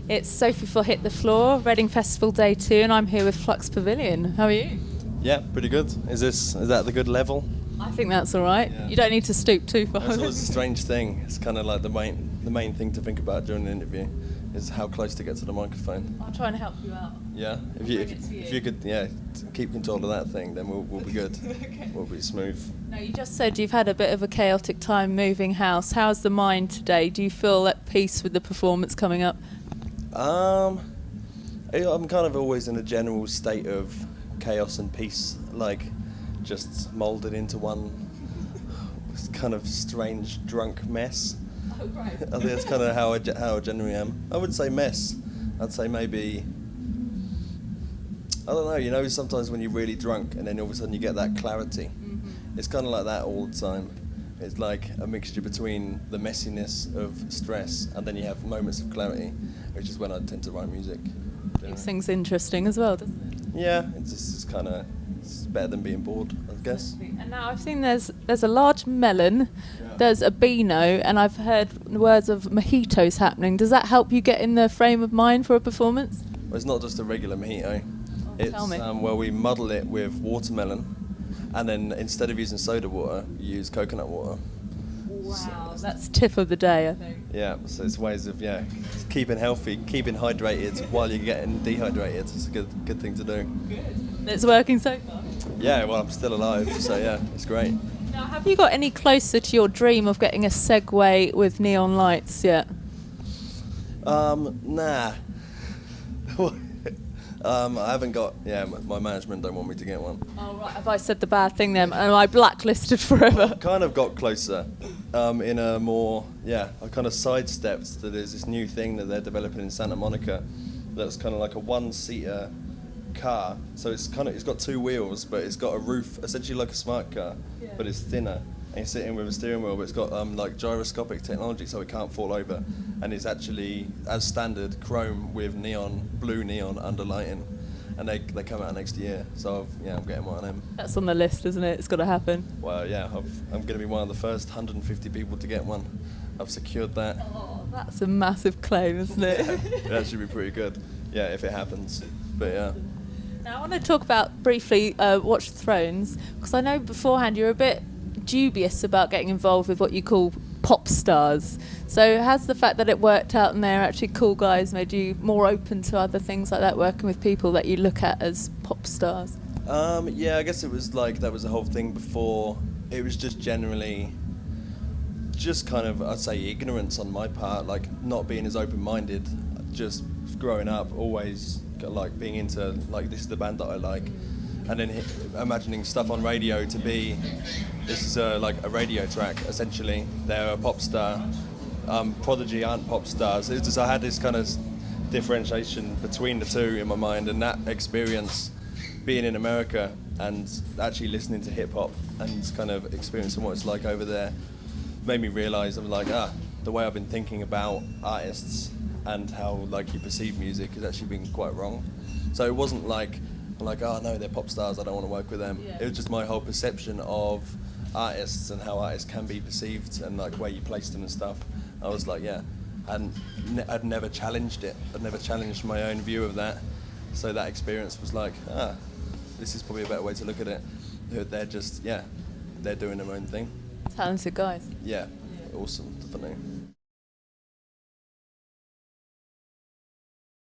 It's Sophie for Hit the Floor, Reading Festival Day 2, and I'm here with Flux Pavilion. How are you? Yeah, pretty good. Is that the good level? I think that's all right. Yeah. You don't need to stoop too far. It's always a strange thing. It's kind of like the main thing to think about during an interview is how close to get to the microphone. I'll try and help you out. Yeah, if you could keep control of that thing, then we'll be good. Okay. We'll be smooth. Now, you just said you've had a bit of a chaotic time moving house. How's the mind today? Do you feel at peace with the performance coming up? I'm kind of always in a general state of chaos and peace, like just moulded into one kind of strange drunk mess. Oh, right. I think that's kind of how I generally am. I wouldn't say mess. I'd say maybe, I don't know, you know, sometimes when you're really drunk and then all of a sudden you get that clarity. Mm-hmm. It's kind of like that all the time. It's like a mixture between the messiness of stress and then you have moments of clarity, which is when I tend to write music. Keeps things interesting as well, doesn't it? Yeah, it's better than being bored, I guess. And now I've seen there's a large melon, there's a beano, and I've heard words of mojitos happening. Does that help you get in the frame of mind for a performance? Well, it's not just a regular mojito. Tell me. Well, we muddle it with watermelon, and then instead of using soda water, you use coconut water. Wow, that's tip of the day, I think. Yeah, so it's ways of keeping healthy, keeping hydrated while you're getting dehydrated. It's a good thing to do. Good. It's working so far. Yeah, well, I'm still alive, so yeah, it's great. Now, have you got any closer to your dream of getting a Segway with neon lights yet? Nah. I haven't got. Yeah, my management don't want me to get one. Oh right, have I said the bad thing then? Am I blacklisted forever? Kind of got closer. In a more, I kind of sidestepped that there's this new thing that they're developing in Santa Monica that's kind of like a one-seater car. So it's got two wheels, but it's got a roof, essentially like a smart car, but it's thinner. And you're sitting with a steering wheel, but it's got like gyroscopic technology, so it can't fall over. And it's actually, as standard, chrome with blue neon underlighting. And they come out next year, so I'm getting one of them. That's on the list, isn't it? It's got to happen. Well, yeah, I'm going to be one of the first 150 people to get one. I've secured that. Oh, that's a massive claim, isn't it? It actually be pretty good. Yeah, if it happens. But yeah. Now I want to talk about briefly Watch the Thrones, because I know beforehand you were a bit dubious about getting involved with what you call pop stars. So has the fact that it worked out and they're actually cool guys made you more open to other things like that, working with people that you look at as pop stars? Yeah, I guess it was like that was the whole thing before. It was just generally just kind of, I'd say, ignorance on my part, like not being as open-minded, just growing up, always like being into like this is the band that I like, and then imagining stuff on radio to be this is like a radio track essentially. They're a pop star. Prodigy aren't pop stars. It's just I had this kind of differentiation between the two in my mind, and that experience being in America and actually listening to hip hop and kind of experiencing what it's like over there made me realise I'm like the way I've been thinking about artists and how like you perceive music has actually been quite wrong. So it wasn't like I'm like, oh no, they're pop stars, I don't want to work with them. Yeah. It was just my whole perception of artists and how artists can be perceived and like where you place them and stuff. I was like, I'd never challenged it. I'd never challenged my own view of that. So that experience was like, this is probably a better way to look at it. They're just, they're doing their own thing. Talented guys. Yeah. Awesome, definitely.